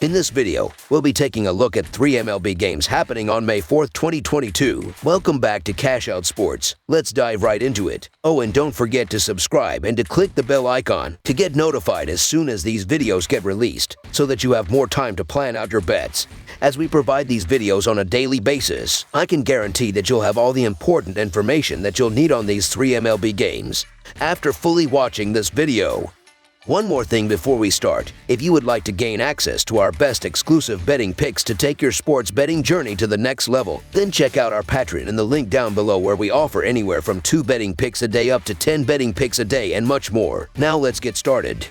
In this video, we'll be taking a look at 3 MLB games happening on May 4th, 2022. Welcome back to Cash Out Sports. Let's dive right into it. Oh, and don't forget to subscribe and to click the bell icon to get notified as soon as these videos get released, so that you have more time to plan out your bets. As we provide these videos on a daily basis, I can guarantee that you'll have all the important information that you'll need on these 3 MLB games after fully watching this video. One more thing before we start. If you would like to gain access to our best exclusive betting picks to take your sports betting journey to the next level, then check out our Patreon in the link down below, where we offer anywhere from 2 betting picks a day up to 10 betting picks a day and much more. Now let's get started.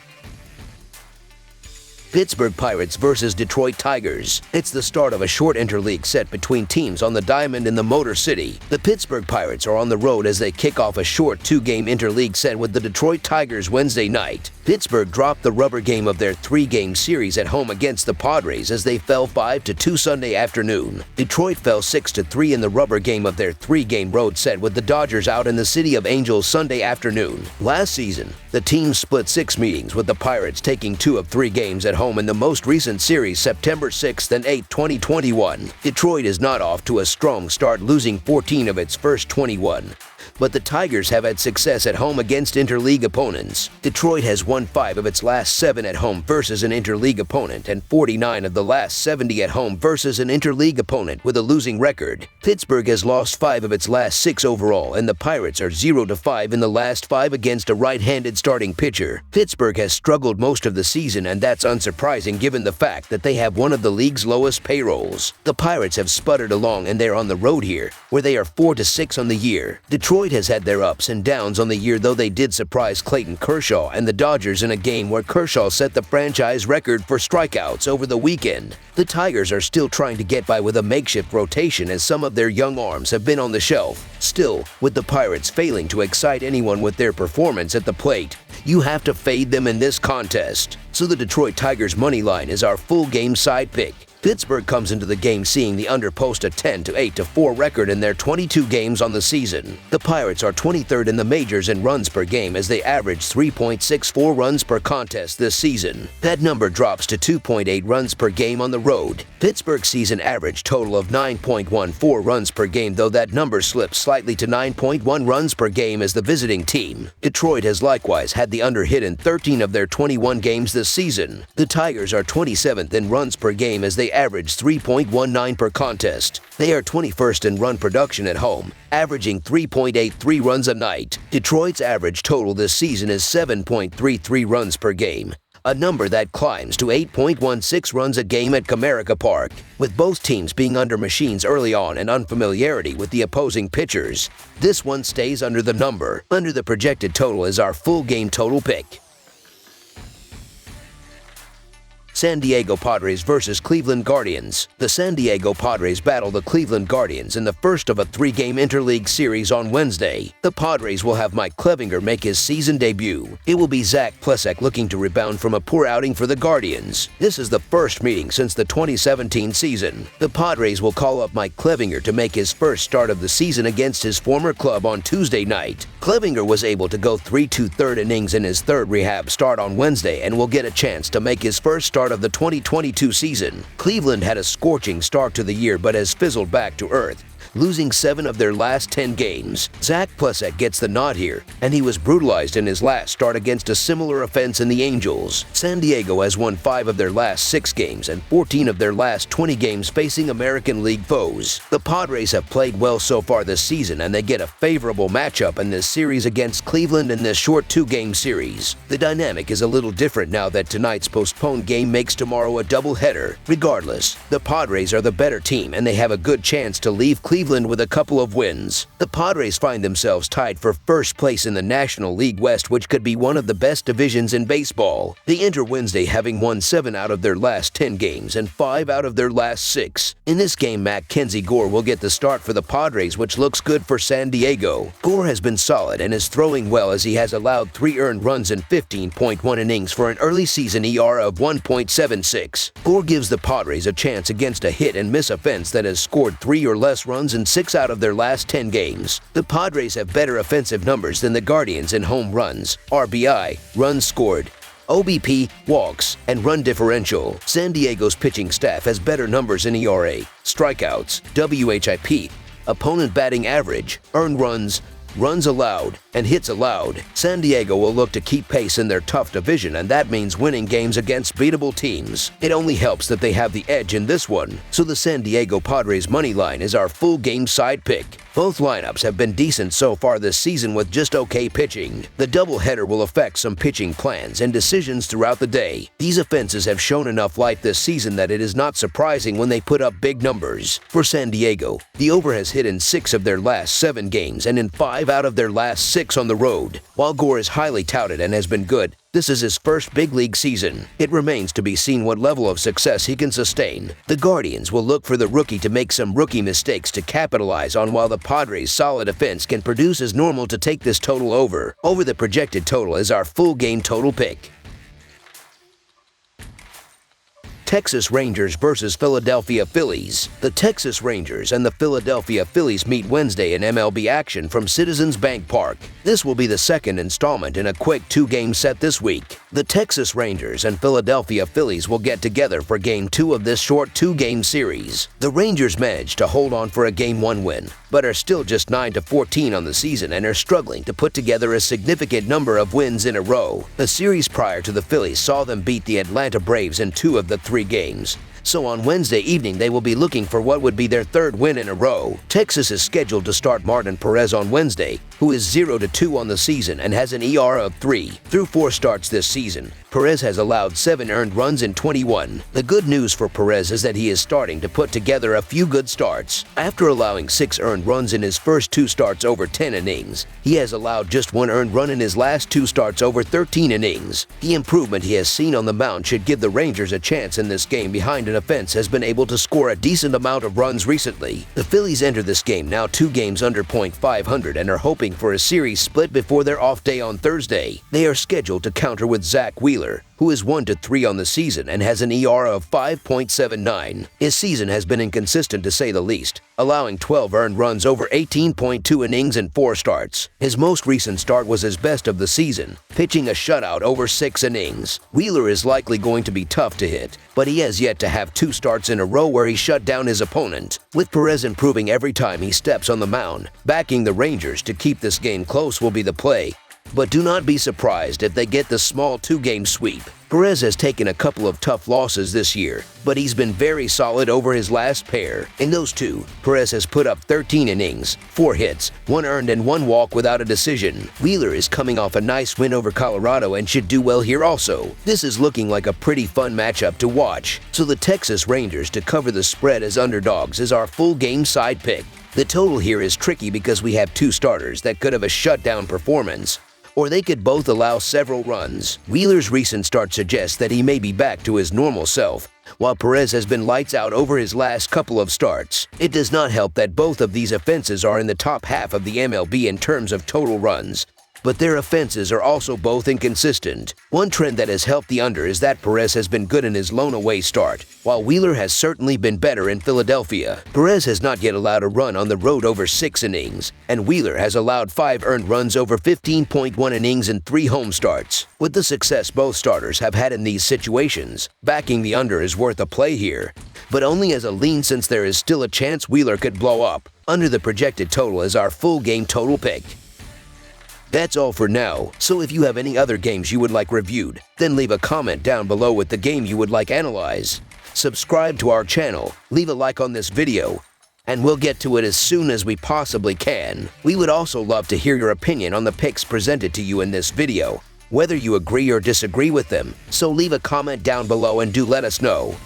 Pittsburgh Pirates versus Detroit Tigers. It's the start of a short interleague set between teams on the diamond in the Motor City. The Pittsburgh Pirates are on the road as they kick off a short 2-game interleague set with the Detroit Tigers Wednesday night. Pittsburgh dropped the rubber game of their 3-game series at home against the Padres as they fell 5-2 Sunday afternoon. Detroit fell 6-3 in the rubber game of their 3-game road set with the Dodgers out in the City of Angels Sunday afternoon. Last season, the team split 6 meetings, with the Pirates taking 2 of 3 games at home in the most recent series, September 6th and 8th, 2021. Detroit is not off to a strong start, losing 14 of its first 21. But the Tigers have had success at home against interleague opponents. Detroit has won 5 of its last 7 at home versus an interleague opponent and 49 of the last 70 at home versus an interleague opponent with a losing record. Pittsburgh has lost 5 of its last 6 overall, and the Pirates are 0-5 in the last 5 against a right-handed starting pitcher. Pittsburgh has struggled most of the season, and that's unsurprising given the fact that they have one of the league's lowest payrolls. The Pirates have sputtered along, and they're on the road here, where they are 4-6 on the year. Detroit has had their ups and downs on the year, though they did surprise Clayton Kershaw and the Dodgers in a game where Kershaw set the franchise record for strikeouts over the weekend. The Tigers are still trying to get by with a makeshift rotation, as some of their young arms have been on the shelf. Still, with the Pirates failing to excite anyone with their performance at the plate, you have to fade them in this contest. So the Detroit Tigers money line is our full game side pick. Pittsburgh comes into the game seeing the under post a 10-8-4 record in their 22 games on the season. The Pirates are 23rd in the majors in runs per game, as they average 3.64 runs per contest this season. That number drops to 2.8 runs per game on the road. Pittsburgh's season average total of 9.14 runs per game, though that number slips slightly to 9.1 runs per game as the visiting team. Detroit has likewise had the under hit in 13 of their 21 games this season. The Tigers are 27th in runs per game, as they average 3.19 per contest. They are 21st in run production at home, averaging 3.83 runs a night. Detroit's average total this season is 7.33 runs per game, a number that climbs to 8.16 runs a game at Comerica Park. With both teams being under machines early on and unfamiliarity with the opposing pitchers, this one stays under the number. Under the projected total is our full game total pick. San Diego Padres versus Cleveland Guardians. The San Diego Padres battle the Cleveland Guardians in the first of a 3-game interleague series on Wednesday. The Padres will have Mike Clevinger make his season debut. It will be Zach Plesac looking to rebound from a poor outing for the Guardians. This is the first meeting since the 2017 season. The Padres will call up Mike Clevinger to make his first start of the season against his former club on Tuesday night. Clevinger was able to go 3 2/3 innings in his 3rd rehab start on Wednesday and will get a chance to make his first start of the 2022 season. Cleveland had a scorching start to the year but has fizzled back to earth, losing 7 of their last 10 games. Zach Plesac gets the nod here, and he was brutalized in his last start against a similar offense in the Angels. San Diego has won 5 of their last 6 games and 14 of their last 20 games facing American League foes. The Padres have played well so far this season, and they get a favorable matchup in this series against Cleveland in this short 2-game series. The dynamic is a little different now that tonight's postponed game makes tomorrow a doubleheader. Regardless, the Padres are the better team, and they have a good chance to leave Cleveland with a couple of wins. The Padres find themselves tied for first place in the National League West, which could be one of the best divisions in baseball. They enter Wednesday having won 7 out of their last 10 games and 5 out of their last 6. In this game, Mackenzie Gore will get the start for the Padres, which looks good for San Diego. Gore has been solid and is throwing well, as he has allowed 3 earned runs in 15.1 innings for an early season ERA of 1.76. Gore gives the Padres a chance against a hit-and-miss offense that has scored 3 or less runs in 6 out of their last 10 games. The Padres have better offensive numbers than the Guardians in home runs, RBI, runs scored, OBP, walks, and run differential. San Diego's pitching staff has better numbers in ERA, strikeouts, WHIP, opponent batting average, earned runs, runs allowed, and hits allowed. San Diego will look to keep pace in their tough division, and that means winning games against beatable teams. It only helps that they have the edge in this one, so the San Diego Padres money line is our full game side pick. Both lineups have been decent so far this season with just okay pitching. The doubleheader will affect some pitching plans and decisions throughout the day. These offenses have shown enough life this season that it is not surprising when they put up big numbers. For San Diego, the over has hit in 6 of their last 7 games and in 5 out of their last 6 on the road. While Gore is highly touted and has been good, this is his first big league season. It remains to be seen what level of success he can sustain. The Guardians will look for the rookie to make some rookie mistakes to capitalize on, while the Padres' solid offense can produce as normal to take this total over. Over the projected total is our full game total pick. Texas Rangers versus Philadelphia Phillies. The Texas Rangers and the Philadelphia Phillies meet Wednesday in MLB action from Citizens Bank Park. This will be the second installment in a quick 2-game set this week. The Texas Rangers and Philadelphia Phillies will get together for Game 2 of this short 2-game series. The Rangers managed to hold on for a Game 1 win, but are still just 9-14 on the season and are struggling to put together a significant number of wins in a row. The series prior to the Phillies saw them beat the Atlanta Braves in 2 of the 3 games. So on Wednesday evening, they will be looking for what would be their 3rd win in a row. Texas is scheduled to start Martin Perez on Wednesday, who is 0-2 on the season and has an ERA of 3. Through 4 starts this season, Perez has allowed 7 earned runs in 21. The good news for Perez is that he is starting to put together a few good starts. After allowing 6 earned runs in his first 2 starts over 10 innings, he has allowed just 1 earned run in his last 2 starts over 13 innings. The improvement he has seen on the mound should give the Rangers a chance in this game behind an offense has been able to score a decent amount of runs recently. The Phillies enter this game now 2 games under .500 and are hoping for a series split before their off day on Thursday. They are scheduled to counter with Zach Wheeler, who is 1-3 on the season and has an ERA of 5.79. His season has been inconsistent to say the least, allowing 12 earned runs over 18.2 innings in 4 starts. His most recent start was his best of the season, pitching a shutout over 6 innings. Wheeler is likely going to be tough to hit, but he has yet to have 2 starts in a row where he shut down his opponent. With Perez improving every time he steps on the mound, backing the Rangers to keep this game close will be the play. But do not be surprised if they get the small 2-game sweep. Perez has taken a couple of tough losses this year, but he's been very solid over his last pair. In those 2, Perez has put up 13 innings, 4 hits, 1 earned and 1 walk without a decision. Wheeler is coming off a nice win over Colorado and should do well here also. This is looking like a pretty fun matchup to watch, so the Texas Rangers to cover the spread as underdogs is our full game side pick. The total here is tricky because we have 2 starters that could have a shutdown performance, or they could both allow several runs. Wheeler's recent start suggests that he may be back to his normal self, while Perez has been lights out over his last couple of starts. It does not help that both of these offenses are in the top half of the MLB in terms of total runs, but their offenses are also both inconsistent. One trend that has helped the under is that Perez has been good in his lone away start, while Wheeler has certainly been better in Philadelphia. Perez has not yet allowed a run on the road over 6 innings, and Wheeler has allowed 5 earned runs over 15.1 innings in 3 home starts. With the success both starters have had in these situations, backing the under is worth a play here, but only as a lean since there is still a chance Wheeler could blow up. Under the projected total is our full game total pick. That's all for now, so if you have any other games you would like reviewed, then leave a comment down below with the game you would like analyzed. Subscribe to our channel, leave a like on this video, and we'll get to it as soon as we possibly can. We would also love to hear your opinion on the picks presented to you in this video, whether you agree or disagree with them, so leave a comment down below and do let us know.